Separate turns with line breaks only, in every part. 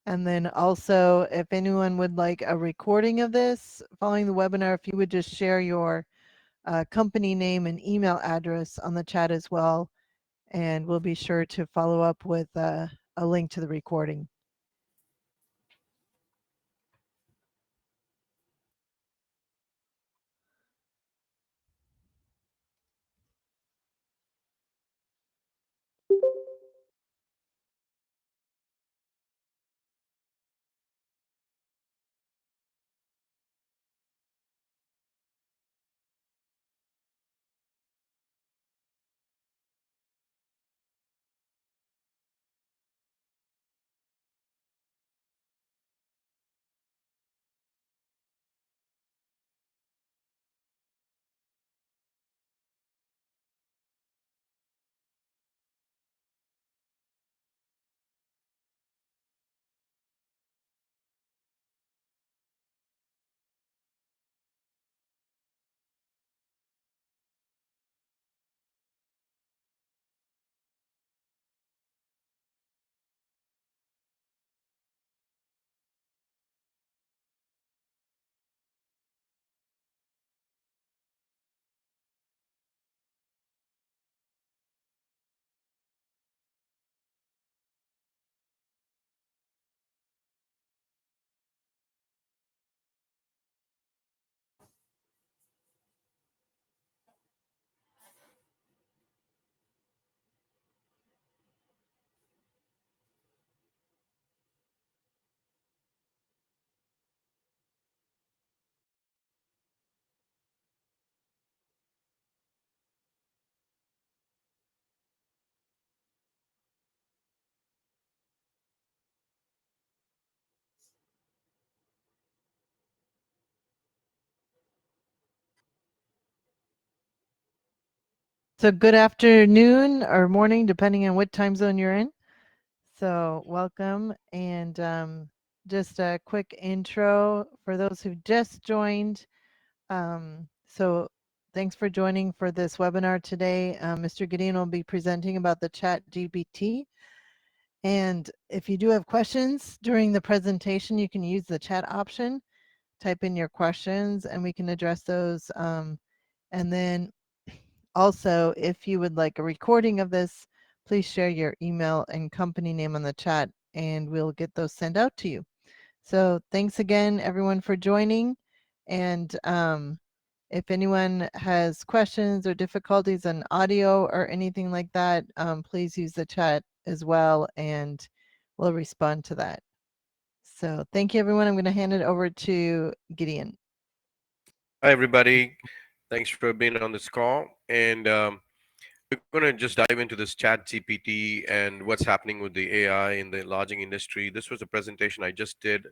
And then also, if anyone would like a recording of this following the webinar, if you would just share your company name and email address on the chat as well, and we'll be sure to follow up with a link to the recording. So good afternoon or morning, depending on what time zone you're in. So welcome, and just a quick intro for those who just joined. So thanks for joining for this webinar today. Mr. Gideon will be presenting about the ChatGPT. And if you do have questions during the presentation, you can use the chat option, type in your questions, and we can address those. And then also, if you would like a recording of this, please share your email and company name on the chat, and we'll get those sent out to you. So thanks again, everyone, for joining. And if anyone has questions or difficulties on audio or anything like that, please use the chat as well, and we'll respond to that. So thank you, everyone. I'm going to hand it over to Gideon.
Hi, everybody. Thanks for being on this call. And we're going to just dive into this chat GPT and what's happening with the AI in the lodging industry. This was a presentation I just did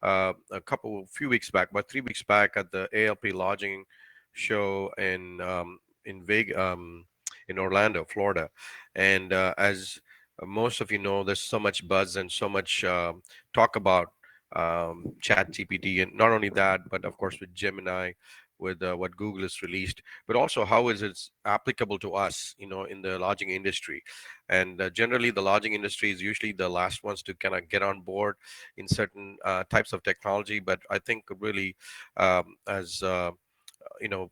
few weeks back, about 3 weeks back at the ALP Lodging Show in Vegas, in Orlando, Florida. And as most of you know, there's so much buzz and so much talk about chat GPT, and not only that, but of course with Gemini, with what Google has released, but also how is it applicable to us, in the lodging industry. And generally, the lodging industry is usually the last ones to kind of get on board in certain types of technology. But I think really, as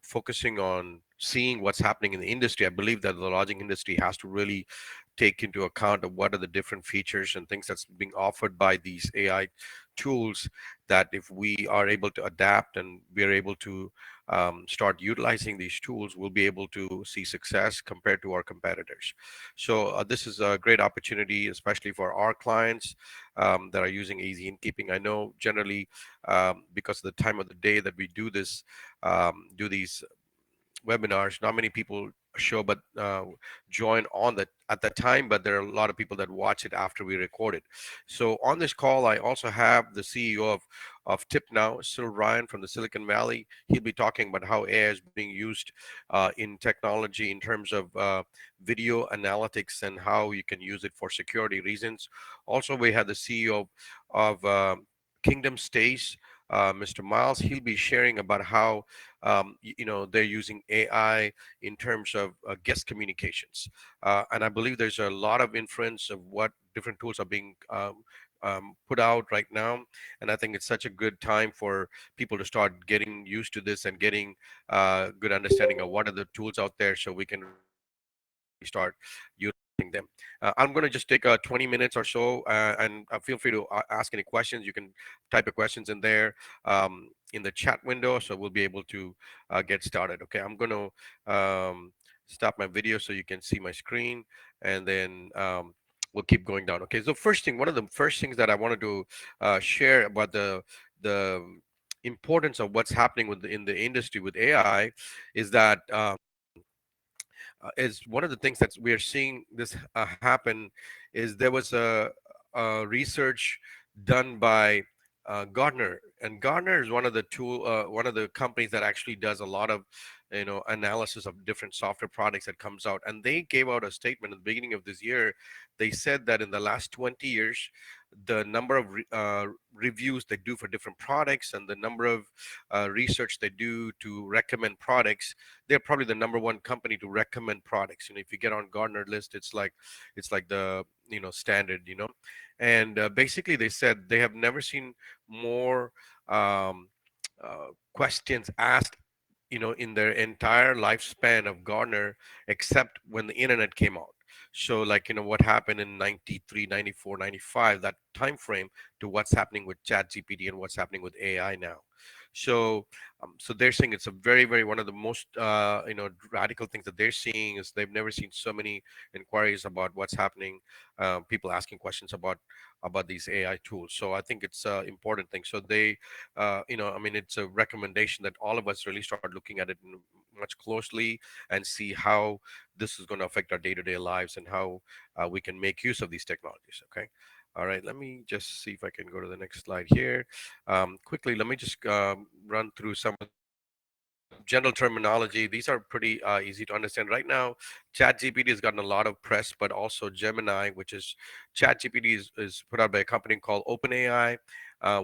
focusing on seeing what's happening in the industry, I believe that the lodging industry has to really take into account of what are the different features and things that's being offered by these AI tools, that if we are able to adapt and we are able to start utilizing these tools, we'll be able to see success compared to our competitors. So this is a great opportunity, especially for our clients that are using easy innkeeping. I know generally, because of the time of the day that we do these webinars, not many people show but join on that at that time, but there are a lot of people that watch it after we record it. So on this call, I also have the CEO of Tip Now, Sil Ryan from the Silicon Valley. He'll be talking about how AI is being used in technology in terms of video analytics and how you can use it for security reasons. Also, we have the CEO of Kingdom Stays, Mr. Miles. He'll be sharing about how they're using AI in terms of guest communications, and I believe there's a lot of influence of what different tools are being put out right now, and I think it's such a good time for people to start getting used to this and getting good understanding of what are the tools out there, so we can really start utilizing them. I'm going to just take 20 minutes or so, and feel free to ask any questions. You can type your questions in there, in the chat window, so we'll be able to get started. Okay, I'm going to stop my video so you can see my screen, and then we'll keep going down. Okay, so first thing, one of the first things that I wanted to share about the importance of what's happening in the industry with AI is that is one of the things that we are seeing this happen is there was a research done by Gartner, and Gartner is one of the companies that actually does a lot of analysis of different software products that comes out, and they gave out a statement at the beginning of this year. They said that in the last 20 years, the number of reviews they do for different products and the number of research they do to recommend products, they're probably the number one company to recommend products. If you get on Gartner list, it's like the standard. And basically they said they have never seen more um, questions asked in their entire lifespan of Gartner, except when the internet came out. So like what happened in 93, 94, 95, that time frame, to what's happening with ChatGPT and what's happening with AI now. So they're saying it's a very, very one of the most radical things that they're seeing is they've never seen so many inquiries about what's happening, people asking questions about these AI tools. So I think it's an important thing. So they, I mean, it's a recommendation that all of us really start looking at it much closely and see how this is going to affect our day-to-day lives and how we can make use of these technologies. Okay. All right, let me just see if I can go to the next slide here. Quickly, let me just run through some of the general terminology. These are pretty easy to understand. Right now, ChatGPT has gotten a lot of press, but also Gemini, which is ChatGPT is put out by a company called OpenAI,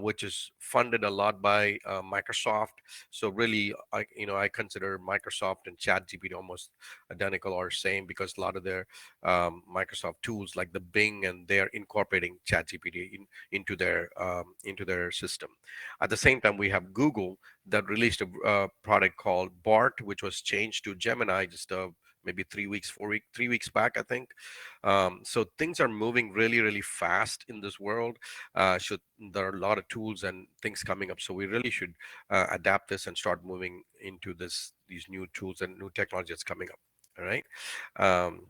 which is funded a lot by Microsoft. So really, I consider Microsoft and ChatGPT almost identical or same, because a lot of their Microsoft tools like the Bing, and they're incorporating ChatGPT into their system. At the same time, we have Google that released a product called Bart, which was changed to Gemini just maybe 3 weeks, 4 weeks, 3 weeks back, I think. So things are moving really, really fast in this world. There are a lot of tools and things coming up, so we really should adapt this and start moving into these new tools and new technology that's coming up. All right. Um,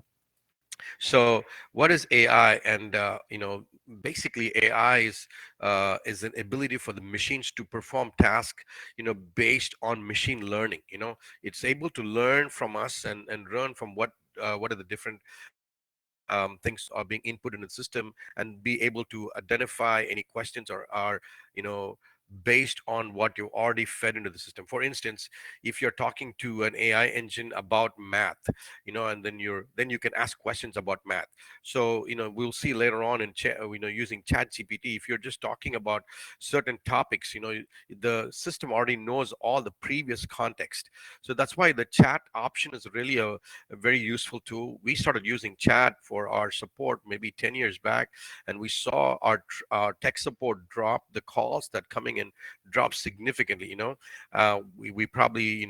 so what is AI? And basically AI is an ability for the machines to perform tasks based on machine learning. It's able to learn from us and learn from what are the different things are being input in the system, and be able to identify any questions or are you know based on what you already fed into the system. For instance, if you're talking to an AI engine about math, and then you can ask questions about math. So we'll see later on in using chat gpt, if you're just talking about certain topics, the system already knows all the previous context. So that's why the chat option is really a very useful tool. We started using chat for our support maybe 10 years back, and we saw our tech support drop. The calls that coming in drop significantly. We probably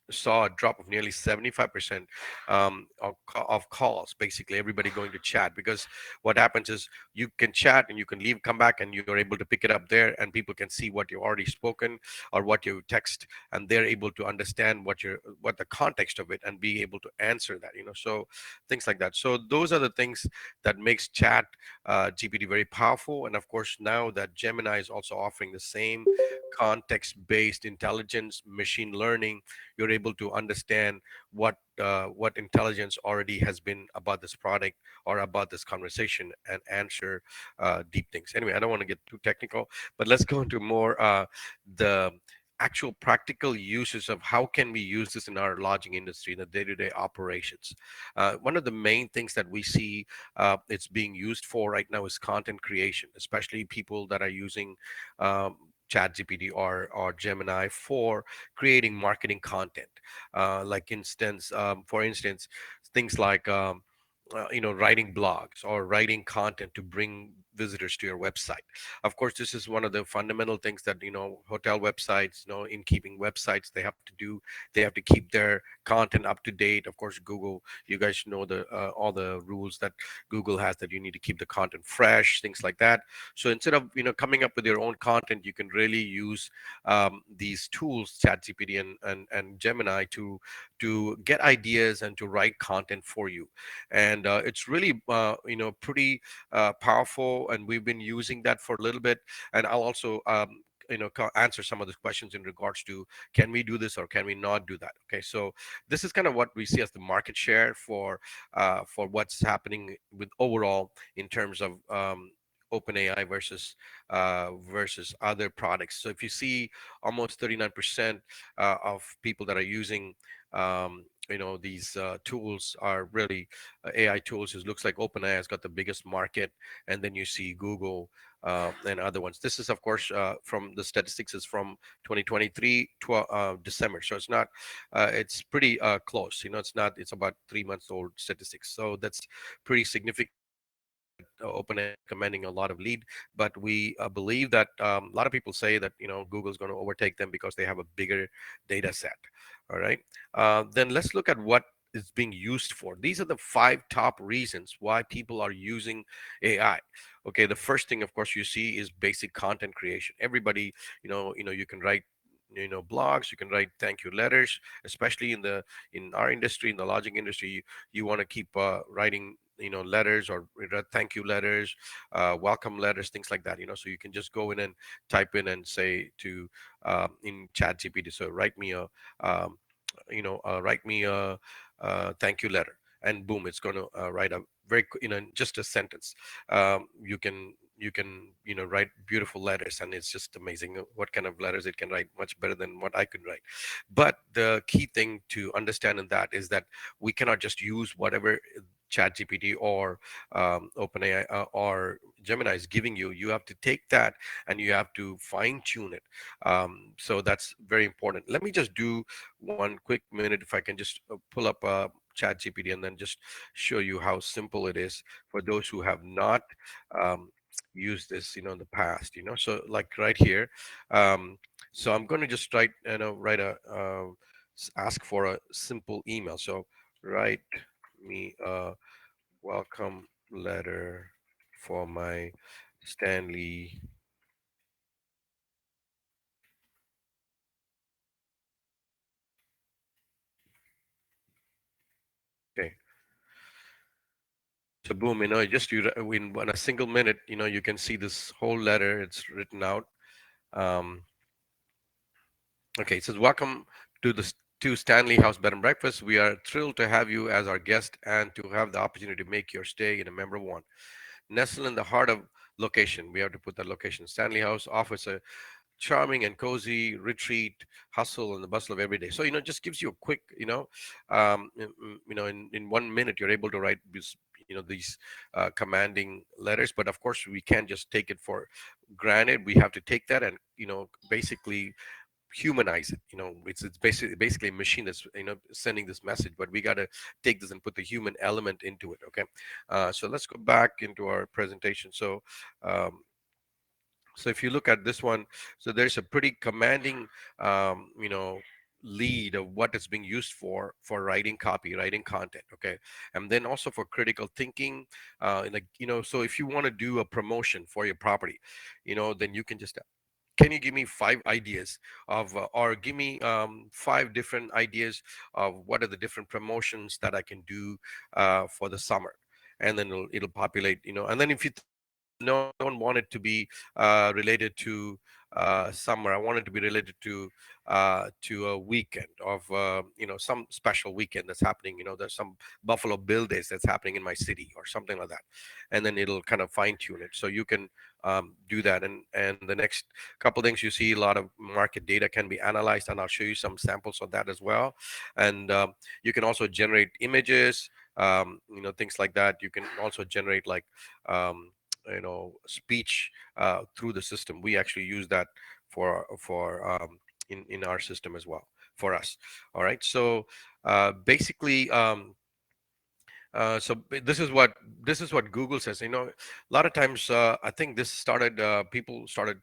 saw a drop of nearly 75% of calls, basically everybody going to chat, because what happens is you can chat and you can leave, come back, and you're able to pick it up there, and people can see what you already spoken or what you text, and they're able to understand what the context of it and be able to answer that. So things like that. So those are the things that makes chat gpt very powerful. And of course, now that Gemini is also offering the same context based intelligence, machine learning, you're able to understand what intelligence already has been about this product or about this conversation, and answer deep things. Anyway, I don't want to get too technical, but let's go into more the actual practical uses of how can we use this in our lodging industry in the day-to-day operations. One of the main things that we see it's being used for right now is content creation, especially people that are using ChatGPT or Gemini for creating marketing content. Like instance, for instance, things like writing blogs or writing content to bring visitors to your website. Of course, this is one of the fundamental things that hotel websites, in keeping websites, they have to do. They have to keep their content up to date. Of course, Google, you guys know the all the rules that Google has, that you need to keep the content fresh, things like that. So instead of coming up with your own content, you can really use these tools, ChatGPT and Gemini, to get ideas and to write content for you. And it's really pretty powerful, and we've been using that for a little bit. And I'll also answer some of the questions in regards to, can we do this or can we not do that. Okay, so this is kind of what we see as the market share for what's happening with overall in terms of OpenAI versus other products. So if you see, almost 39% of people that are using these tools are really AI tools. It looks like OpenAI has got the biggest market, and then you see Google and other ones. This is, of course, from the statistics is from 2023 December, so it's not it's pretty close. It's not, it's about 3 months old statistics, so that's pretty significant. We know that OpenAI is commanding a lot of lead, but we believe that a lot of people say that Google is going to overtake them because they have a bigger data set. All right. Then let's look at what is being used for. These are the five top reasons why people are using AI. Okay, the first thing, of course, you see is basic content creation. Everybody, you can write blogs, you can write thank you letters, especially in our industry, in the lodging industry. You want to keep writing letters, or thank you letters, welcome letters, things like that. So you can just go in and type in and say to in chat gpt, so write me a thank you letter, and boom, it's going to write a just a sentence. You can write beautiful letters, and it's just amazing what kind of letters it can write, much better than what I could write. But the key thing to understand in that is that we cannot just use whatever ChatGPT or OpenAI or Gemini is giving you. You have to take that and you have to fine tune it. So that's very important. Let me just do one quick minute, if I can just pull up ChatGPT and then just show you how simple it is for those who have not um, used this, in the past. So like right here, so I'm going to just write ask for a simple email. So write me a welcome letter for my Stanley. Okay, so boom, just in a single minute, you can see this whole letter. It's written out. Um, okay, it says, welcome to to Stanley House Bed and Breakfast. We are thrilled to have you as our guest and to have the opportunity to make your stay in a member one. Nestled in the heart of location, we have to put that location. Stanley House offers a charming and cozy retreat, hustle and the bustle of every day. So just gives you a quick, in 1 minute you're able to write these commanding letters. But of course, we can't just take it for granted. We have to take that and basically humanize it. It's basically a machine that's sending this message, but we got to take this and put the human element into it. Okay, so let's go back into our presentation. Um, so if you look at this one, so there's a pretty commanding, lead of what it's being used for writing copy, writing content. Okay, and then also for critical thinking, so if you want to do a promotion for your property, then you can just, can you give me five ideas of or give me five different ideas of what are the different promotions that I can do for the summer. And then it'll populate, and then if you think, no, I don't want it to be related to summer, I want it to be related to a weekend of some special weekend that's happening, there's some Buffalo Bill days that's happening in my city or something like that. And then it'll kind of fine tune it, so you can do that. And the next couple things, you see a lot of market data can be analyzed, and I'll show you some samples of that as well. And you can also generate images, things like that. You can also generate like speech through the system. We actually use that in our system as well for us. All right. So basically, this is what Google says. A lot of times, I think this started. People started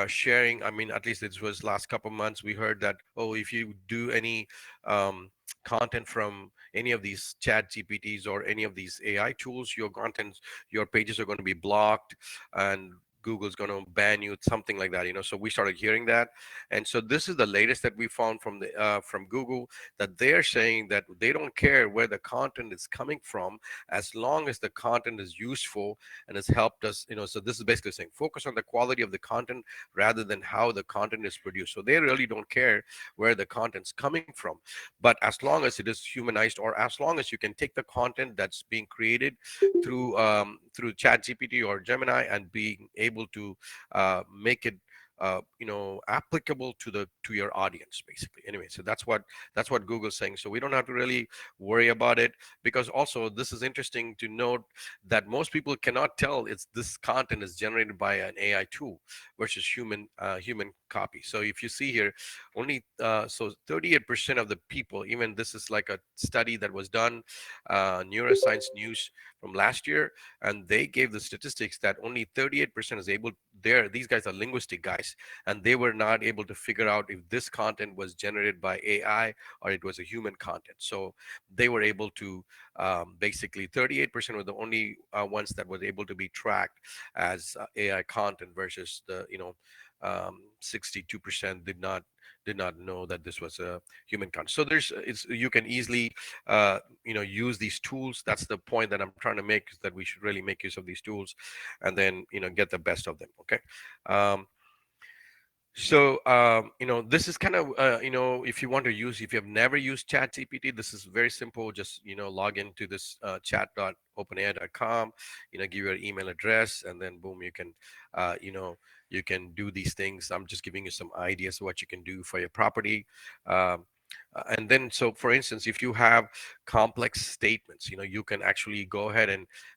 sharing. I mean, at least it was last couple of months. We heard that, oh, if you do any um, content from any of these Chat GPTs or any of these AI tools, your contents, your pages are going to be blocked, and Google's going to ban you, something like that. So we started hearing that, and so this is the latest that we found from Google, that they're saying that they don't care where the content is coming from, as long as the content is useful and has helped us. So this is basically saying focus on the quality of the content rather than how the content is produced. So they really don't care where the content's coming from, but as long as it is humanized, or as long as you can take the content that's being created through ChatGPT or Gemini and being able to make it applicable to your audience, basically. Anyway, so that's what Google's saying. So we don't have to really worry about it, because also this is interesting to note that most people cannot tell it's this content is generated by an AI tool versus human copy. So if you see here, only 38% of the people, even this is like a study that was done, Neuroscience News from last year, and they gave the statistics that only 38% is able. These guys are linguistic guys, and they were not able to figure out if this content was generated by AI or it was a human content. So they were able to, basically 38% were the only ones that was able to be tracked as AI content, versus the 62% did not know that this was a human content. So you can easily use these tools. That's the point that I'm trying to make, is that we should really make use of these tools, and then get the best of them. Okay. um, this is kind of, if you want to use, if you have never used ChatGPT, this is very simple. Just, log into this chat.openai.com, give your email address, and then boom, you can do these things. I'm just giving you some ideas of what you can do for your property. Um, and then, so for instance, if you have complex statements, you can actually go ahead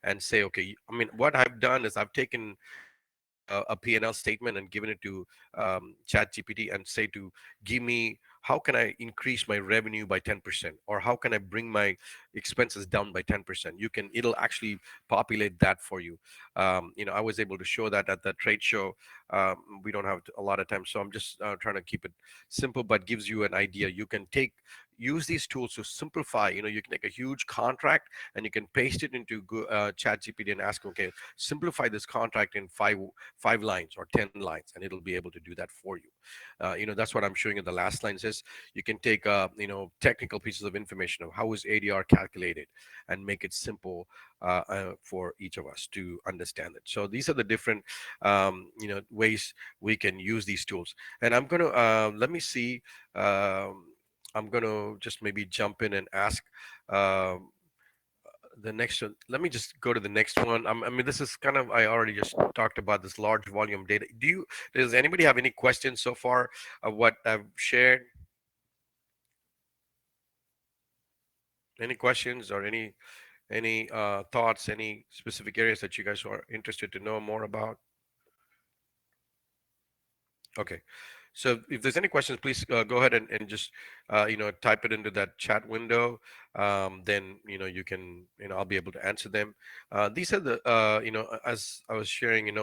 and say, okay, I mean, what I've done is I've taken a P&L statement and given it to ChatGPT, and say to give me, how can I increase my revenue by 10%, or how can I bring my expenses down by 10%. It'll actually populate that for you. I was able to show that at the trade show. We don't have a lot of time, so I'm just trying to keep it simple, but gives you an idea. You can use these tools to simplify. You can take a huge contract and you can paste it into ChatGPT and ask, okay, simplify this contract in five lines or 10 lines, and it'll be able to do that for you. That's what I'm showing in the last line. Says you can take technical pieces of information of how is ADR calculated, and make it simple for each of us to understand it. So these are the different ways we can use these tools. And I'm going to let me see. I'm going to just maybe jump in and ask um, the next one. Let me just go to the next one. I mean, this is kind of, I already just talked about this large volume data. Does anybody have any questions so far of what I've shared? Any questions, or any thoughts, any specific areas that you guys are interested to know more about? Okay. So if there's any questions, please go ahead and just type it into that chat window. Then you can, I'll be able to answer them. These are the as I was sharing,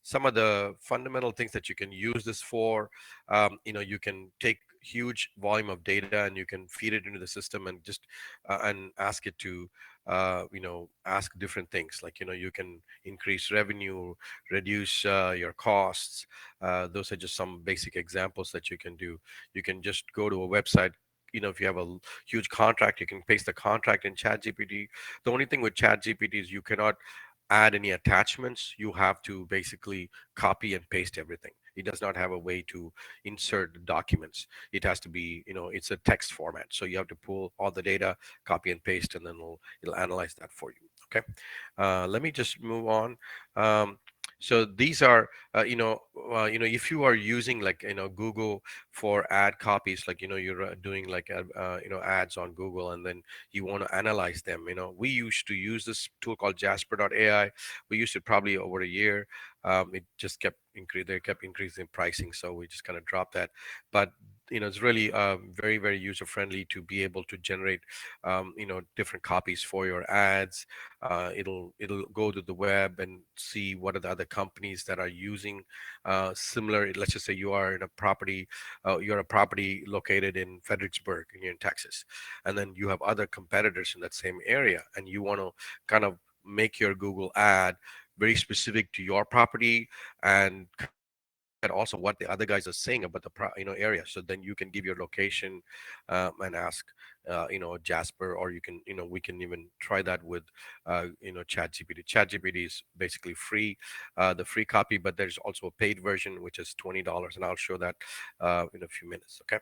some of the fundamental things that you can use this for. You can take huge volume of data and you can feed it into the system, and just and ask it to ask different things, like you can increase revenue, reduce your costs. Those are just some basic examples that you can do. You can just go to a website. If you have a huge contract, you can paste the contract in ChatGPT. The only thing with ChatGPT is you cannot add any attachments. You have to basically copy and paste everything. It does not have a way to insert documents. It has to be, it's a text format. So you have to pull all the data, copy and paste, and then it'll analyze that for you. Okay. Let me just move on. Um, So these are if you are using like Google for ad copies, like you're doing like ads on Google, and then you want to analyze them. We used to use this tool called Jasper.ai. We used it probably over a year. It just kept they kept increasing pricing, so we just kind of dropped that. But it's really very, very user friendly to be able to generate different copies for your ads. It'll go to the web and see what are the other companies that are using similar. Let's just say you're a property located in Fredericksburg and you're in Texas, and then you have other competitors in that same area, and you want to kind of make your Google ad very specific to your property, and kind of look at also what the other guys are saying about the area. So then you can give your location, and ask Jasper, or you can we can even try that with ChatGPT. ChatGPT is basically free, the free copy, but there's also a paid version which is $20, and I'll show that in a few minutes. Okay.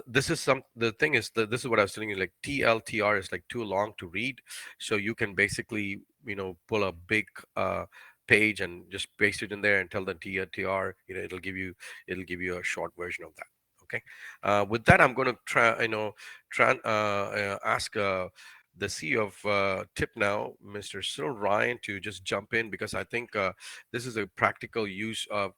This is the thing is that this is what I was telling you, like TLTR is like too long to read. So you can basically pull a big page and just paste it in there and tell the TLTR, it'll give you a short version of that. Okay. With that, I'm going to ask the CEO of Tip Now, Mr. Cyril Ryan, to just jump in, because I think this is a practical use of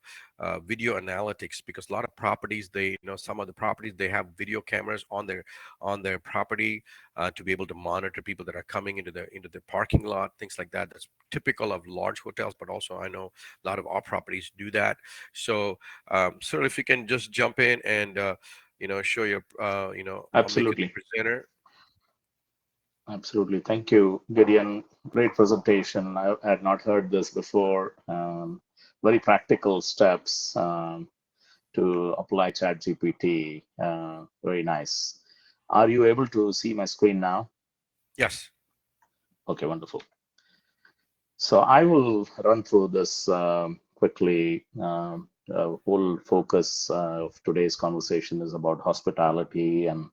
video analytics, because a lot of properties, some of the properties, they have video cameras on their property to be able to monitor people that are coming into the parking lot, things like that. That's typical of large hotels, but also I know a lot of our properties do that. So sir, if you can just jump in and show your I'll make you the
Absolutely.
presenter.
Absolutely. Thank you, Gideon. Great presentation. I had not heard this before. Very practical steps to apply ChatGPT. Very nice. Are you able to see my screen now?
Yes.
Okay, wonderful. So I will run through this quickly. Whole focus of today's conversation is about hospitality, and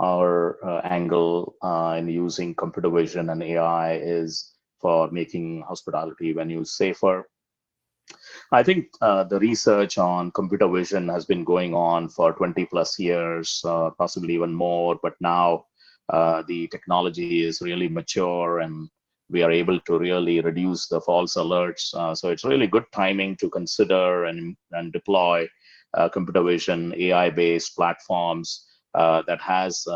our angle in using computer vision and AI is for making hospitality venues safer. I think the research on computer vision has been going on for 20 plus years, possibly even more, but now the technology is really mature and we are able to really reduce the false alerts. So it's really good timing to consider and deploy computer vision AI-based platforms that has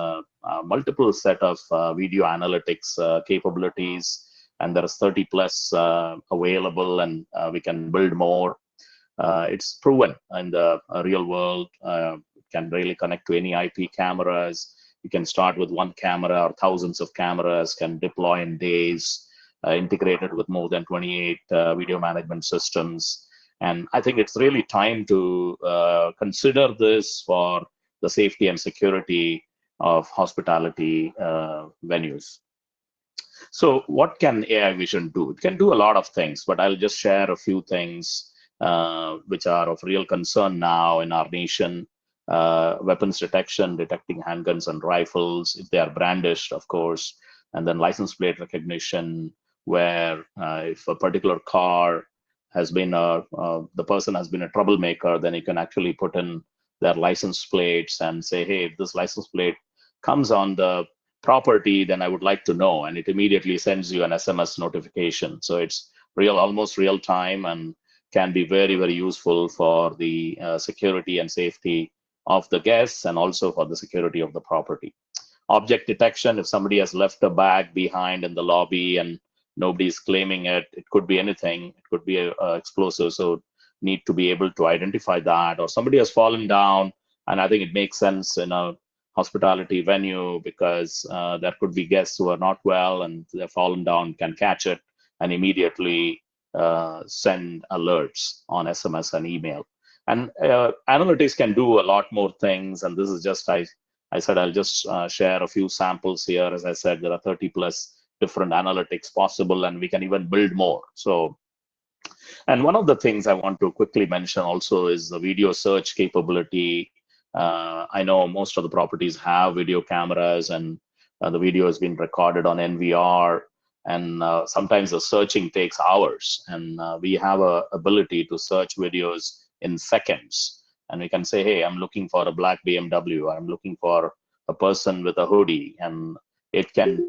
multiple set of video analytics capabilities, and there's 30 plus available, and we can build more. It's proven in the real world. It can really connect to any IP cameras. You can start with one camera, or thousands of cameras can deploy in days, integrated with more than 28 video management systems. And I think it's really time to consider this for the safety and security of hospitality venues. So what can AI vision do? It can do a lot of things, but I'll just share a few things which are of real concern now in our nation. Weapons detection, detecting handguns and rifles, if they are brandished, of course, and then license plate recognition, where if a particular car has been the person has been a troublemaker, then you can actually put in their license plates and say, hey, if this license plate comes on the property, then I would like to know, and it immediately sends you an SMS notification. So it's almost real time, and can be very, very useful for the security and safety of the guests, and also for the security of the property. Object detection, if somebody has left a bag behind in the lobby and nobody's claiming it, it could be anything. It could be a explosive, so need to be able to identify that. Or somebody has fallen down, and I think it makes sense in a hospitality venue, because there could be guests who are not well and they've fallen down, can catch it and immediately send alerts on SMS and email. And analytics can do a lot more things. And this is just, I said, I'll just share a few samples here. As I said, there are 30 plus different analytics possible, and we can even build more. So, and one of the things I want to quickly mention also is the video search capability. I know most of the properties have video cameras, and the video has been recorded on NVR. and sometimes the searching takes hours, and we have a ability to search videos in seconds, and we can say, hey, I'm looking for a black BMW, I'm looking for a person with a hoodie, and it can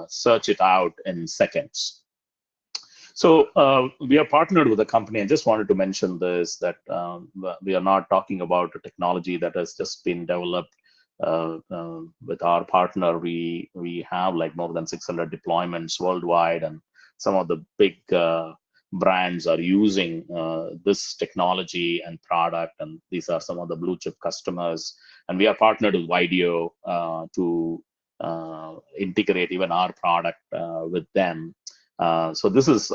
search it out in seconds. So we are partnered with a company. I just wanted to mention this, that we are not talking about a technology that has just been developed. With our partner, we have like more than 600 deployments worldwide, and some of the big brands are using this technology and product, and these are some of the blue chip customers. And we are partnered with Video to integrate even our product with them. So this is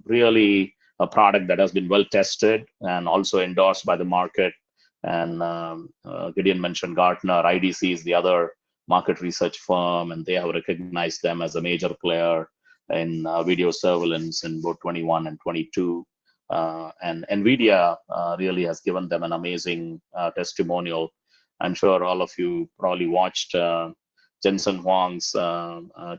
really a product that has been well tested and also endorsed by the market. And Gideon mentioned Gartner. IDC is the other market research firm, and they have recognized them as a major player in video surveillance in both 21 and 22. And NVIDIA really has given them an amazing testimonial. I'm sure all of you probably watched Jensen Huang's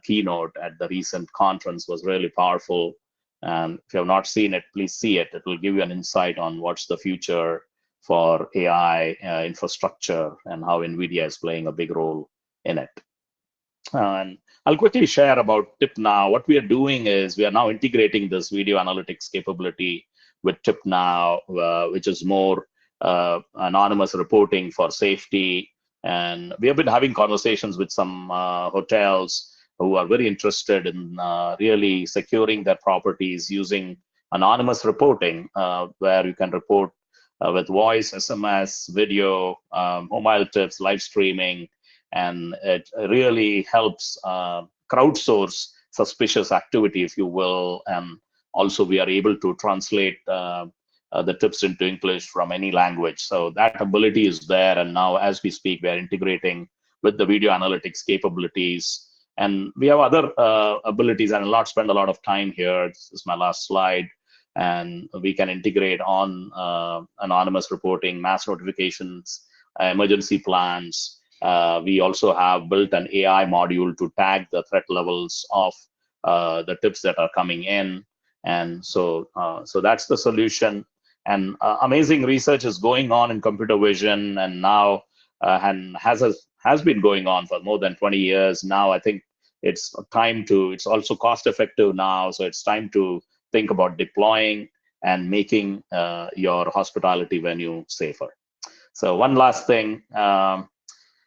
keynote at the recent conference. Was really powerful. And if you have not seen it, please see it. It will give you an insight on what's the future for AI infrastructure and how NVIDIA is playing a big role in it. And I'll quickly share about Tip Now. What we are doing is we are now integrating this video analytics capability with Tip Now, which is more anonymous reporting for safety. And we have been having conversations with some hotels who are very interested in really securing their properties using anonymous reporting, where you can report with voice, SMS, video, mobile tips, live streaming, and it really helps crowdsource suspicious activity, if you will. And also, we are able to translate the tips into English from any language. So that ability is there. And now, as we speak, we are integrating with the video analytics capabilities. And we have other abilities, and I'll not spend a lot of time here. This is my last slide. And we can integrate on anonymous reporting, mass notifications, emergency plans. We also have built an AI module to tag the threat levels of the tips that are coming in. And so that's the solution. And amazing research is going on in computer vision, and now and has been going on for more than 20 years. Now I think it's time to, it's also cost effective now, so it's time to think about deploying and making your hospitality venue safer. So one last thing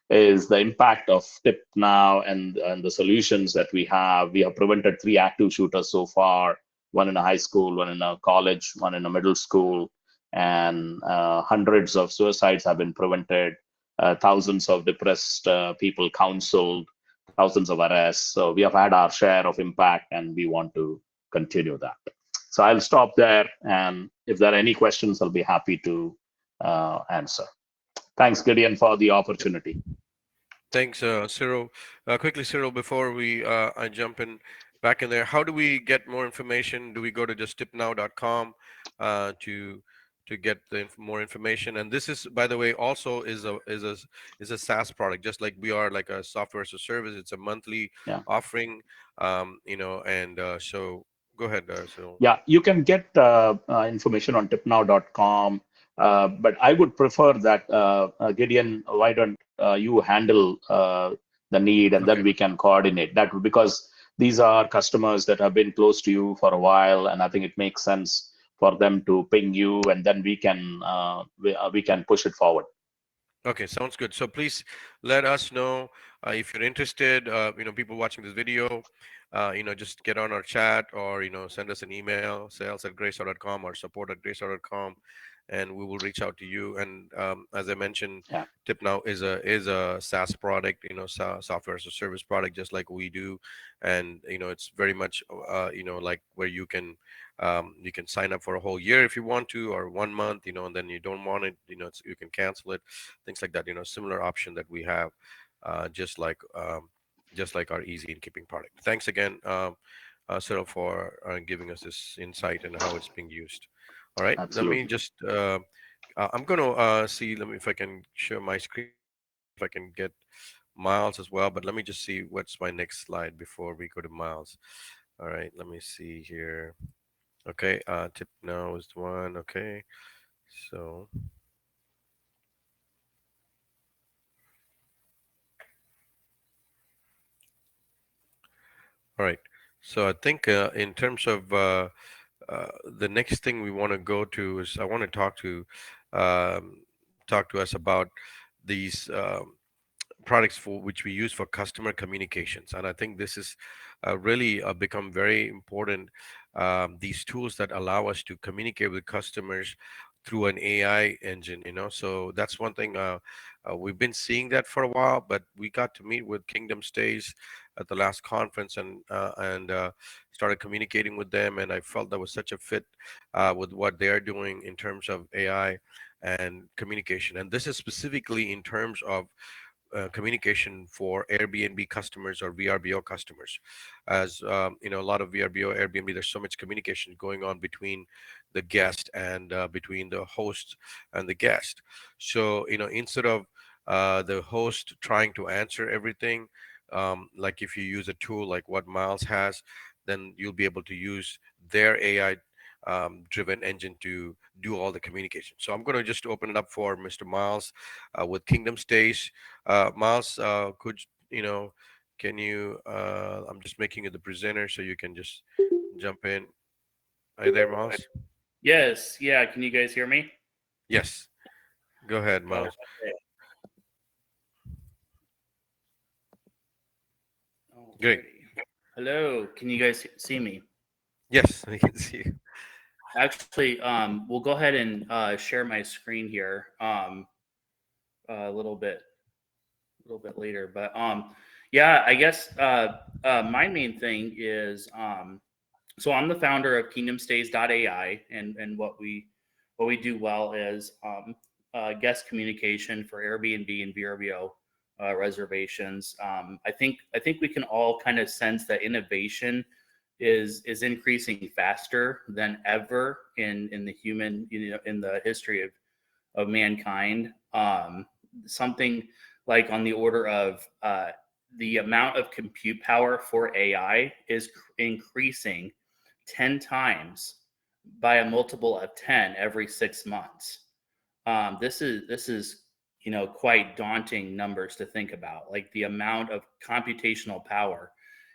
is the impact of Tip Now and the solutions that we have. We have prevented 3 active shooters so far, one in a high school, one in a college, one in a middle school, and hundreds of suicides have been prevented, thousands of depressed people counseled, thousands of arrests. So we have had our share of impact, and we want to continue that. So I'll stop there, and if there are any questions, I'll be happy to answer. Thanks, Gideon, for the opportunity.
Thanks, Cyril. Quickly, Cyril, before I jump in back in there, how do we get more information? Do we go to just tipnow.com to get more information? And this is, by the way, also is a SaaS product, just like we are, like a software as a service. It's a monthly offering, and so go ahead, Cyril.
Yeah, you can get information on tipnow.com. But I would prefer that, Gideon, why don't you handle the need, and then we can coordinate that, because these are customers that have been close to you for a while, and I think it makes sense for them to ping you, and then we can push it forward.
Okay, sounds good. So please let us know if you're interested. People watching this video, just get on our chat, or send us an email, sales@graystar.com or support@graystar.com, and we will reach out to you. And as I mentioned, TipNow is a SaaS product, software as a service product, just like we do. And it's very much like where you can sign up for a whole year if you want to, or 1 month, and then you don't want it, you can cancel it, things like that. Similar option that we have, just like our easy in keeping product. Thanks again, Cyril, for giving us this insight and how it's being used. All right,
Absolutely.
let me just I'm going to see, let me, if I can share my screen, if I can get Miles as well, but let me just see what's my next slide before we go to Miles. All right, let me see here. Okay, tip now is the one. Okay, so all right. So I think in terms of the next thing we want to go to is I want to um, talk to us about these products for which we use for customer communications, and I think this is really become very important. These tools that allow us to communicate with customers through an AI engine, so that's one thing. We've been seeing that for a while, but we got to meet with Kingdom Stays at the last conference, and started communicating with them, and I felt that was such a fit with what they are doing in terms of AI and communication. And this is specifically in terms of communication for Airbnb customers or VRBO customers. As a lot of VRBO, Airbnb, there's so much communication going on between the guest and between the host and the guest. So, instead of the host trying to answer everything, like if you use a tool like what Miles has, then you'll be able to use their AI driven engine to do all the communication. So I'm going to just open it up for Mr. Miles with Kingdom Stays. Miles, can you? I'm just making you the presenter so you can just jump in. Are you there, Miles?
Yes, yeah. Can you guys hear me?
Yes. Go ahead,
Oh,
Miles.
okay.
Great.
Alrighty. Hello. Can you guys see me?
Yes, I can see you.
Actually, we'll go ahead and share my screen here a little bit later. But yeah, I guess my main thing is so I'm the founder of KingdomStays.ai, and what we do well is guest communication for Airbnb and VRBO reservations. I think we can all kind of sense that innovation is increasing faster than ever in the human, in the history of mankind. Something like on the order of the amount of compute power for AI is increasing 10 times by a multiple of 10 every 6 months. This is quite daunting numbers to think about, like the amount of computational power,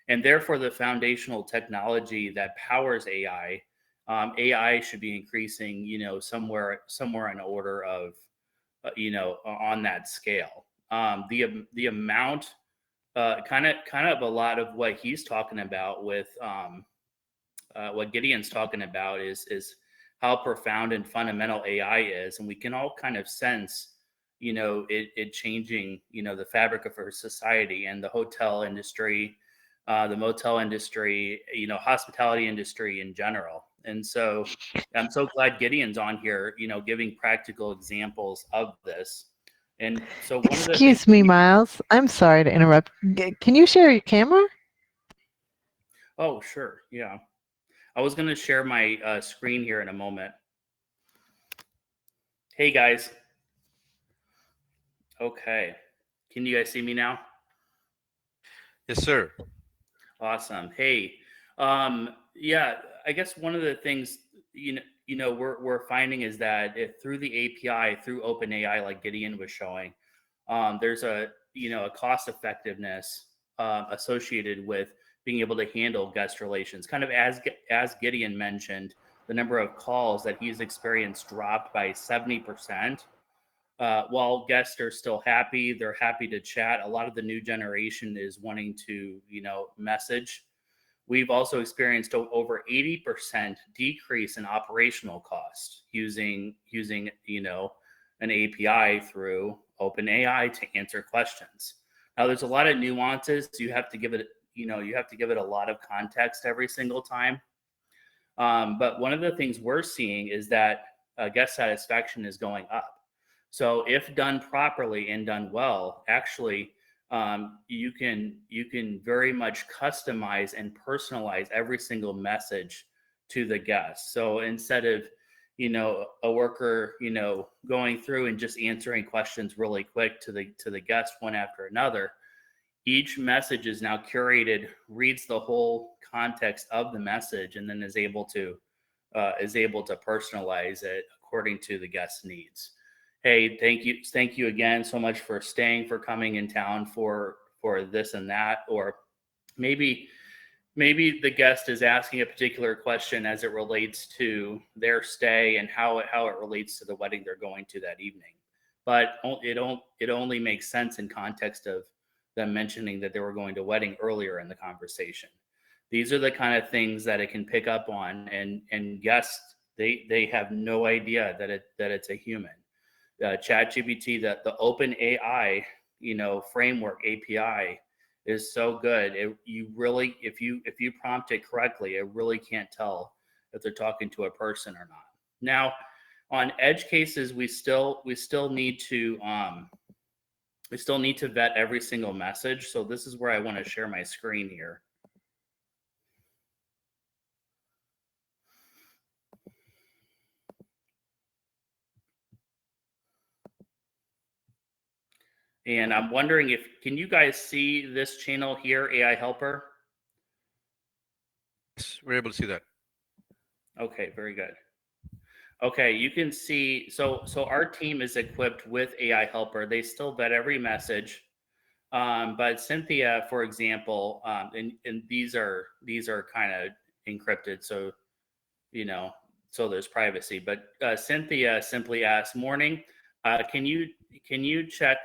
and therefore the foundational technology that powers AI. AI should be increasing, somewhere in order of, on that scale. The amount, kind of a lot of what he's talking about with what Gideon's talking about is how profound and fundamental AI is, and we can all kind of sense, it changing, the fabric of our society and the hotel industry, the motel industry, hospitality industry in general. And so I'm so glad Gideon's on here, giving practical examples of this. And so one of the things.
Excuse me, Miles. I'm sorry to interrupt. Can you share your camera?
Oh, sure, yeah. I was going to share my screen here in a moment. Hey, guys. Okay. Can you guys see me now?
Yes, sir.
Awesome. Hey, yeah, I guess one of the things, we're finding is that through the API, through OpenAI, like Gideon was showing, there's a cost effectiveness associated with being able to handle guest relations. Kind of as Gideon mentioned, the number of calls that he's experienced dropped by 70%. While guests are still happy, they're happy to chat. A lot of the new generation is wanting to, message. We've also experienced over 80% decrease in operational costs using an API through OpenAI to answer questions. Now, there's a lot of nuances. You have to give it, a lot of context every single time. But one of the things we're seeing is that guest satisfaction is going up. So if done properly and done well, actually, you can very much customize and personalize every single message to the guest. So instead of a worker going through and just answering questions really quick to the guest one after another, each message is now curated, reads the whole context of the message, and then is able to personalize it according to the guest's needs. Hey, thank you again so much for staying, for coming in town for this and that. Or maybe the guest is asking a particular question as it relates to their stay and how it relates to the wedding they're going to that evening. But it only makes sense in context of them mentioning that they were going to a wedding earlier in the conversation. These are the kind of things that it can pick up on, and guests, they have no idea that it's a human. ChatGPT, the open AI, framework API is so good. You really, if you prompt it correctly, it really can't tell if they're talking to a person or not. Now, on edge cases, we still need to vet every single message. So this is where I want to share my screen here. And I'm wondering can you guys see this channel here, AI Helper?
Yes, we're able to see that.
Okay, very good. Okay, you can see, so our team is equipped with AI Helper. They still vet every message. But Cynthia, for example, and these are kind of encrypted, so so there's privacy. But Cynthia simply asks, "Morning, can you check?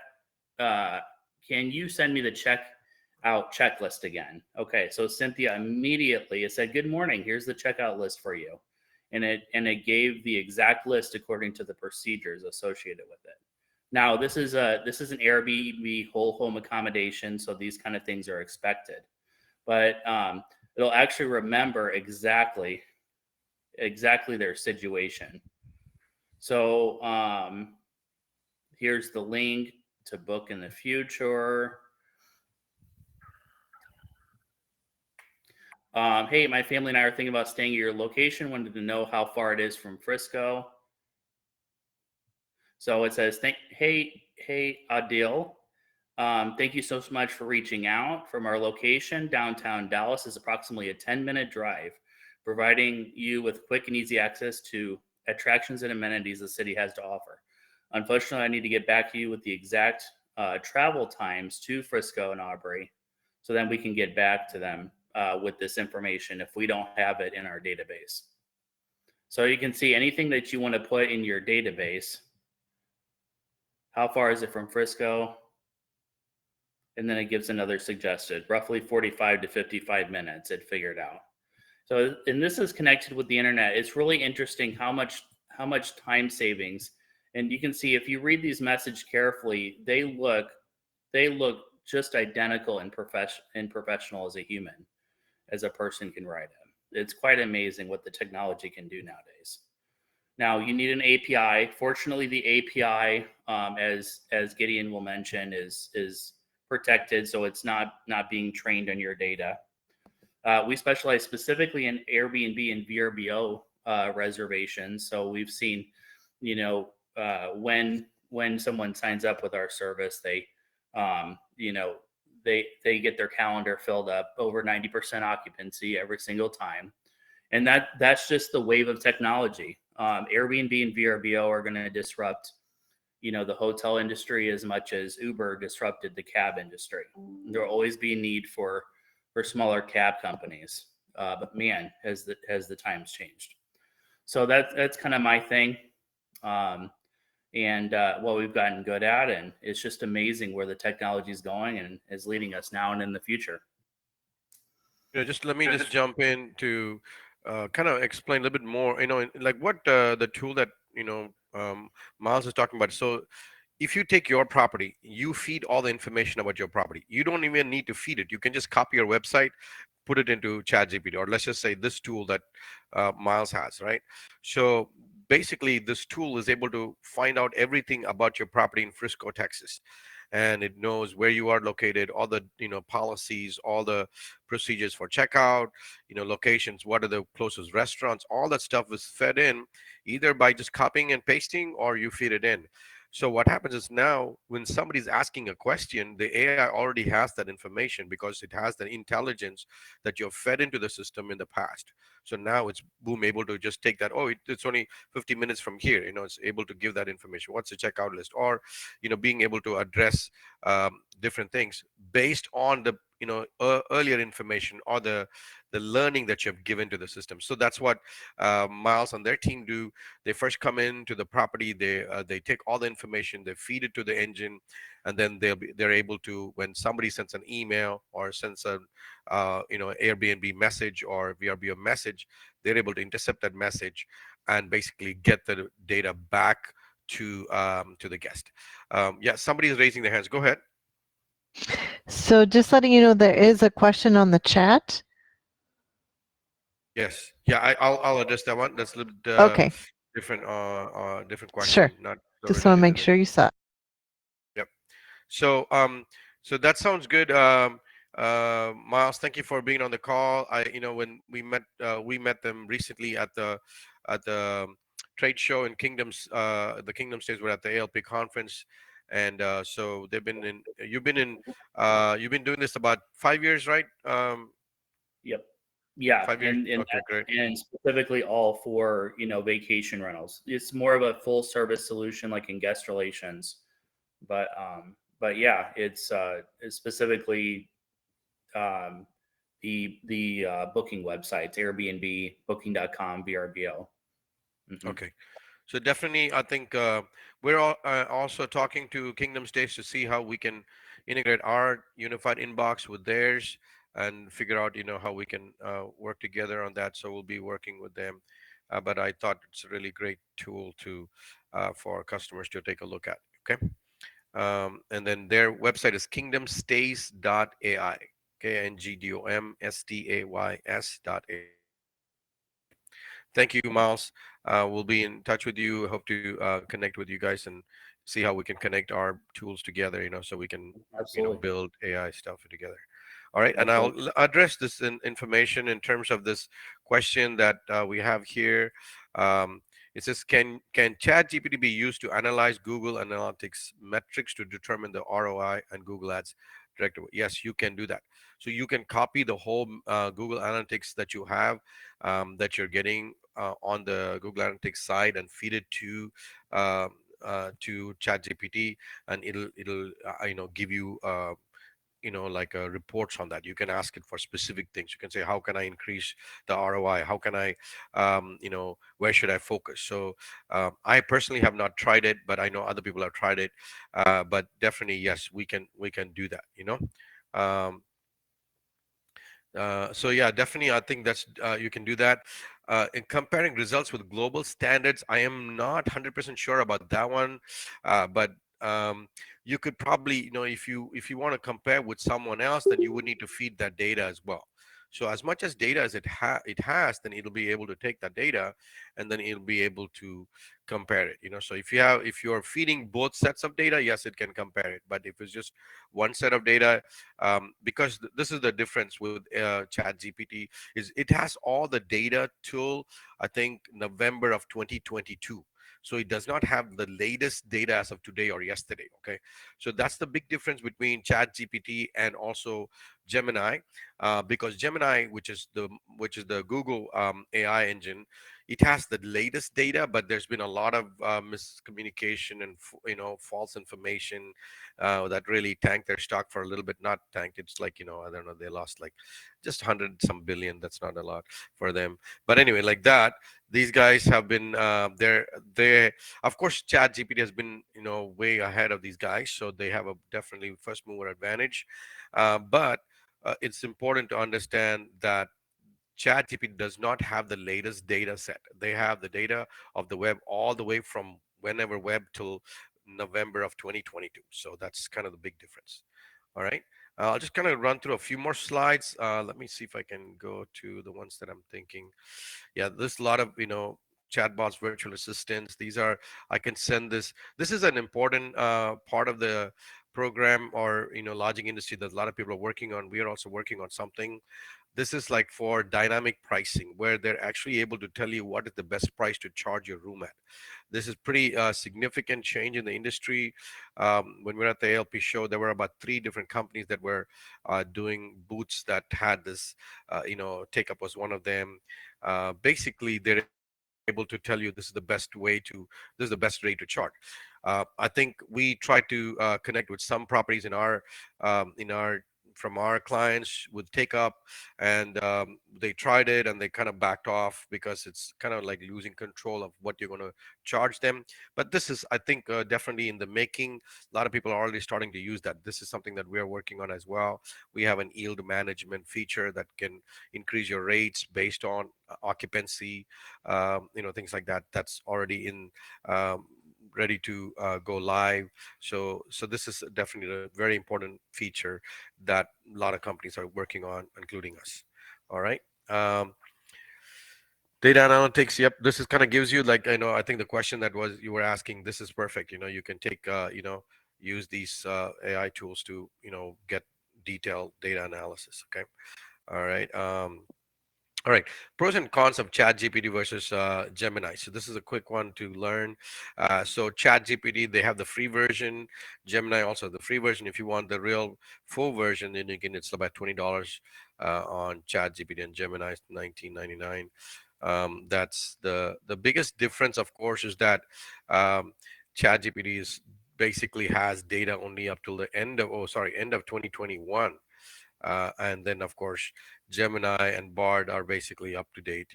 Can you send me the checkout checklist again?" Okay, so Cynthia immediately it said, "Good morning. Here's the checkout list for you," and it gave the exact list according to the procedures associated with it. Now, this is an Airbnb whole home accommodation, so these kind of things are expected. But it'll actually remember exactly their situation. So here's the link to book in the future. Hey, my family and I are thinking about staying at your location. Wanted to know how far it is from Frisco. So it says, hey, Adil, thank you so much for reaching out. From our location, downtown Dallas is approximately a 10-minute drive, providing you with quick and easy access to attractions and amenities the city has to offer. Unfortunately, I need to get back to you with the exact travel times to Frisco and Aubrey, so then we can get back to them with this information if we don't have it in our database. So you can see anything that you want to put in your database. How far is it from Frisco? And then it gives another suggested, roughly 45 to 55 minutes, it figured out. So, and this is connected with the internet. It's really interesting how much time savings. And you can see if you read these messages carefully, they look just identical and professional as a human, as a person can write them. It's quite amazing what the technology can do nowadays. Now, you need an API. Fortunately, the API, as Gideon will mention, is protected, so it's not being trained on your data. We specialize specifically in Airbnb and VRBO reservations. So we've seen, when someone signs up with our service, they get their calendar filled up over 90% occupancy every single time. And that's just the wave of technology. Airbnb and VRBO are going to disrupt, the hotel industry as much as Uber disrupted the cab industry. There will always be a need for smaller cab companies. But man, has the times changed. So that's kind of my thing. And what we've gotten good at, and it's just amazing where the technology is going and is leading us now and in the future.
Just let me just jump in to kind of explain a little bit more. Like what the tool that Miles is talking about. So if you take your property, you feed all the information about your property. You don't even need to feed it. You can just copy your website, put it into ChatGPT, or let's just say this tool that Miles has, right? So basically, this tool is able to find out everything about your property in Frisco, Texas, and it knows where you are located, all the policies, all the procedures for checkout, locations, what are the closest restaurants. All that stuff is fed in either by just copying and pasting, or you feed it in. So what happens is now when somebody's asking a question, the AI already has that information because it has the intelligence that you've fed into the system in the past. So now it's boom able to just take that. Oh, it's only 50 minutes from here. It's able to give that information. What's the checkout list? Or being able to address different things based on the earlier information or the learning that you have given to the system. So that's what Miles and their team do. They first come into the property, they take all the information, they feed it to the engine, and then they're able to, when somebody sends an email or sends a Airbnb message or VRBO message, they're able to intercept that message and basically get the data back to the guest. Yeah, somebody is raising their hands. Go ahead.
So just letting you know, there is a question on the chat.
Yes. Yeah, I'll address that one. That's a little bit
Okay,
different
sure.
question, not so
Just want to
related to
make
this.
sure you saw it.
Yep. So so that sounds good. Miles, thank you for being on the call. When we met them recently at the trade show in Kingdoms. The Kingdom States were at the ALP conference, and so they've been in. You've been doing this about 5 years, right?
Yep. Yeah,
5 years.
and
Okay, great.
and specifically all for vacation rentals. It's more of a full service solution like in guest relations, but yeah, it's specifically um, the booking websites, Airbnb, Booking.com, VRBO. Hmm.
Okay. So definitely, I think we're also talking to Kingdom States to see how we can integrate our unified inbox with theirs and figure out, how we can work together on that. So we'll be working with them. But I thought it's a really great tool to for customers to take a look at. Okay. And then their website is kingdomstays.ai. KNGDOMSTAYS.ai. Thank you, Miles. We'll be in touch with you. Hope to connect with you guys and see how we can connect our tools together, so we can,
Absolutely.
build AI stuff together. All right. And I'll
Absolutely.
address this information in terms of this question that we have here. Um, it says, can ChatGPT be used to analyze Google Analytics metrics to determine the ROI and Google Ads directly? Yes, you can do that. So you can copy the whole Google Analytics that you have, that you're getting on the Google Analytics side, and feed it to ChatGPT, and it'll give you like reports on that. You can ask it for specific things. You can say, how can I increase the ROI? How can I where should I focus? So I personally have not tried it, but I know other people have tried it. But definitely, yes, we can do that. um, so yeah, definitely, I think that's you can do that. In comparing results with global standards, I am not 100% sure about that one, but you could probably, if you want to compare with someone else, then you would need to feed that data as well. So as much as data as it has, then it'll be able to take that data, and then it'll be able to compare it. So if you're feeding both sets of data, yes, it can compare it. But if it's just one set of data, because this is the difference with chat gpt, is it has all the data till I think November of 2022. So it does not have the latest data as of today or yesterday. Okay, so that's the big difference between chat gpt and also Gemini, because Gemini, which is the Google AI engine, it has the latest data, but there's been a lot of miscommunication and false information that really tanked their stock for a little bit. Not tanked, it's like, I don't know, they lost like just 100 some billion. That's not a lot for them, but anyway, like that, these guys have been they of course chat gpt has been way ahead of these guys, so they have a definitely first mover advantage. But it's important to understand that ChatGPT does not have the latest data set. They have the data of the web all the way from whenever web till November of 2022. So that's kind of the big difference. All right. I'll just kind of run through a few more slides. Let me see if I can go to the ones that I'm thinking. Yeah, there's a lot of, chatbots, virtual assistants. These are, I can send this. This is an important part of the program or, lodging industry that a lot of people are working on. We are also working on something This is like for dynamic pricing, where they're actually able to tell you what is the best price to charge your room at. This is pretty significant change in the industry. When we were at the ALP show, there were about three different companies that were doing booths that had this. Take up was one of them. Basically, they're able to tell you this is the best rate to charge. I think we try to connect with some properties in our from our clients with take up, and they tried it and they kind of backed off because it's kind of like losing control of what you're going to charge them. But this is, I think, definitely in the making. A lot of people are already starting to use that. This is something that we are working on as well. We have an yield management feature that can increase your rates based on occupancy, things like that. That's already in ready to go live. So this is definitely a very important feature that a lot of companies are working on, including us. All right. Data analytics. Yep. This is kind of gives you, like, I think the question that was you were asking, this is perfect. You can take, use these AI tools to, get detailed data analysis. Okay. All right. All right, pros and cons of ChatGPT versus Gemini. So this is a quick one to learn. So ChatGPT, they have the free version. Gemini also the free version. If you want the real full version, then it's about $20 on ChatGPT, and Gemini is $19.99. That's the biggest difference, of course, is that ChatGPT is basically has data only up till the end of 2021. And then, of course, Gemini and Bard are basically up to date,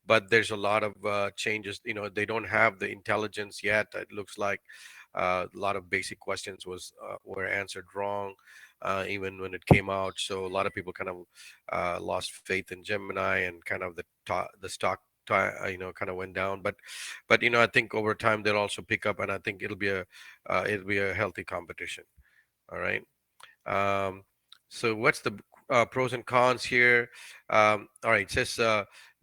but there's a lot of changes. They don't have the intelligence yet. It looks like a lot of basic questions were answered wrong, even when it came out. So a lot of people kind of lost faith in Gemini, and kind of the stock kind of went down. But I think over time they'll also pick up, and I think it'll be a healthy competition. All right. um, so what's the pros and cons here? All right, it says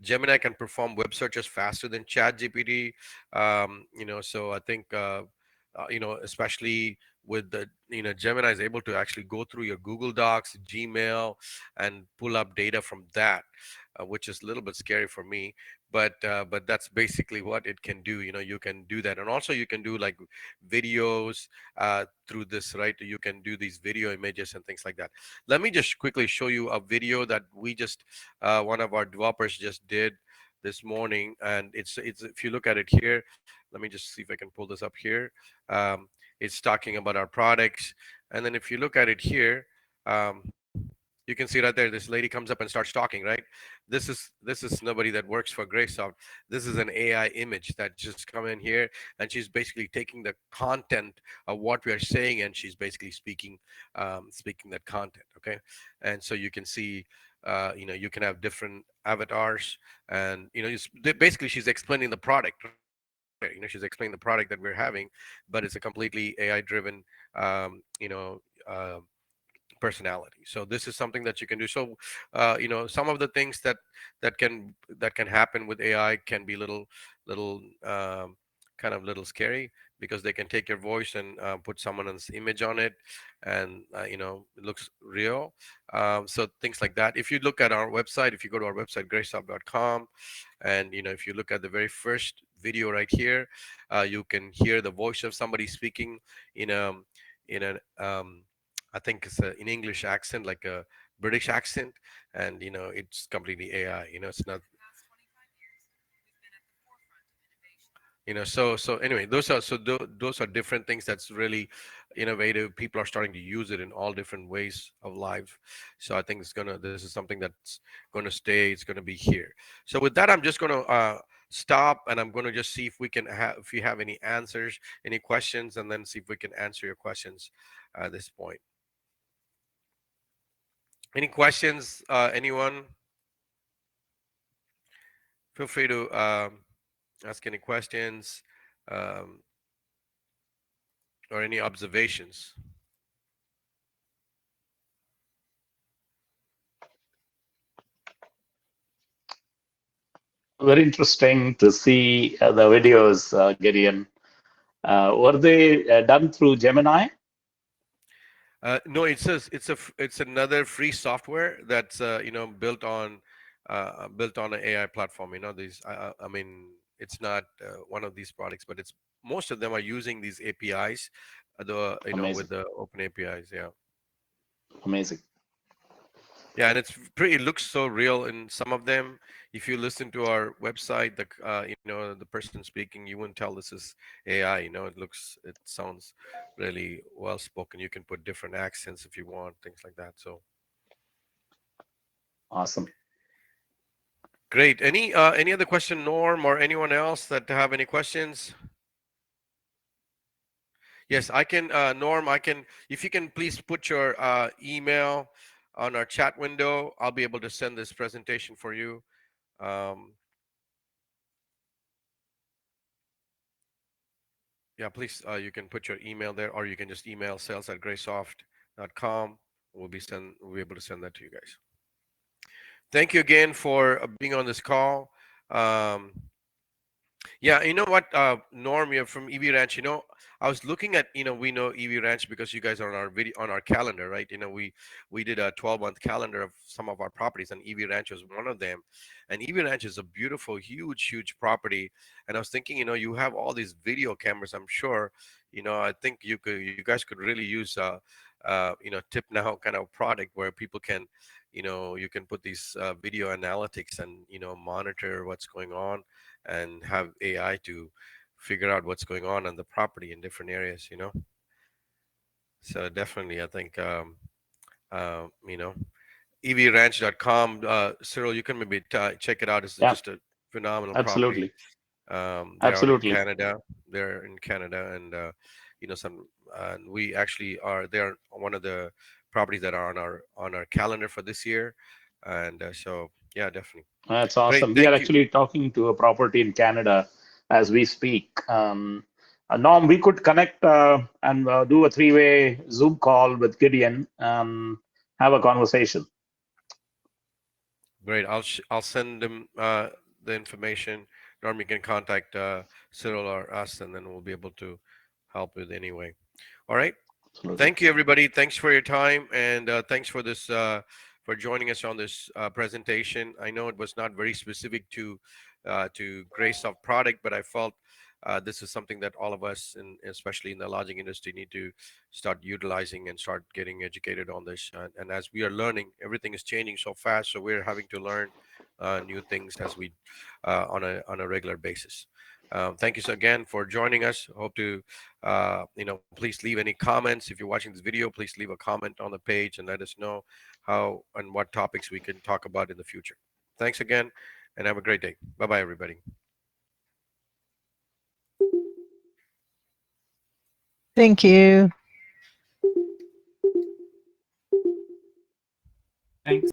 Gemini can perform web searches faster than ChatGPT. So I think especially with the Gemini is able to actually go through your Google Docs, Gmail, and pull up data from that, which is a little bit scary for me. But that's basically what it can do. You can do that, and also you can do like videos through this, right? You can do these video images and things like that. Let me just quickly show you a video that we just one of our developers just did this morning, and it's if you look at it here, let me just see if I can pull this up here. It's talking about our products, and then if you look at it here, you can see right there, this lady comes up and starts talking, right? This is nobody that works for Graysoft. This is an AI image that just come in here, and she's basically taking the content of what we are saying, and she's basically speaking that content. Okay, and so you can see, you can have different avatars, and basically she's explaining the product, right? She's explaining the product that we're having, but it's a completely AI driven, um, you know. Personality. So this is something that you can do. So some of the things that can happen with AI can be little kind of little scary, because they can take your voice and put someone's image on it, and it looks real. So things like that. If you look at our website, if you go to our website graysoft.com, and if you look at the very first video right here, you can hear the voice of somebody speaking in a in a I think it's an English accent, like a British accent, and it's completely AI. It's not. So anyway, those are different things that's really innovative. People are starting to use it in all different ways of life. So I think this is something that's gonna stay. It's gonna be here. So with that, I'm just gonna stop, and I'm gonna just see if you have any answers, any questions, and then see if we can answer your questions at this point. Any questions? Anyone? Feel free to ask any questions, um, or any observations.
Very interesting to see the videos, Gideon. Were they done through Gemini?
No, it's another free software that's built on an AI platform. These I mean it's not one of these products, but it's most of them are using these APIs, with
Amazing.
the open APIs. Yeah.
Amazing.
Yeah, and it looks so real in some of them. If you listen to our website, the person speaking, you wouldn't tell this is AI. It sounds really well spoken. You can put different accents if you want, things like that. So
Awesome.
great. Any other question, Norm, or anyone else that have any questions? Yes, I can, Norm. If you can please put your email on our chat window, I'll be able to send this presentation for you. Um, Yeah, please, you can put your email there, or you can just email sales@graysoft.com. We'll be able to send that to you guys. Thank you again for being on this call. Um, yeah, you know what, Norm, you're from EV Ranch. I was looking at, we know EV Ranch because you guys are on our video on our calendar, right? We did a 12-month calendar of some of our properties, and EV Ranch was one of them. And EV Ranch is a beautiful, huge, huge property. And I was thinking, you have all these video cameras. I'm sure, I think you guys could really use tip now kind of product where people can, you can put these video analytics and monitor what's going on and have AI to figure out what's going on the property in different areas. So definitely, I think, uh, you know, evranch.com, Cyril, you can maybe check it out. It's
Yeah,
just a phenomenal property.
absolutely.
They're out in
Absolutely.
Canada. They're in Canada, and we actually are. They're one of the properties that are on our calendar for this year, and so yeah, definitely.
That's
Great,
awesome. We are
thank you.
actually talking to a property in Canada as we speak. Norm, we could connect and do a three-way Zoom call with Gideon and have a conversation.
Great. I'll send them the information. Norm, you can contact Cyril or us, and then we'll be able to help with anyway. All right.
Absolutely.
Thank you, everybody. Thanks for your time, and thanks for this for joining us on this presentation. I know it was not very specific to Graysoft product, but I felt this is something that all of us, and especially in the lodging industry, need to start utilizing and start getting educated on this. And as we are learning, everything is changing so fast, so we're having to learn new things as we on a regular basis. Thank you so again for joining us. Hope to, please leave any comments. If you're watching this video, please leave a comment on the page and let us know how and what topics we can talk about in the future. Thanks again, and have a great day. Bye-bye, everybody.
Thank you.
Thanks.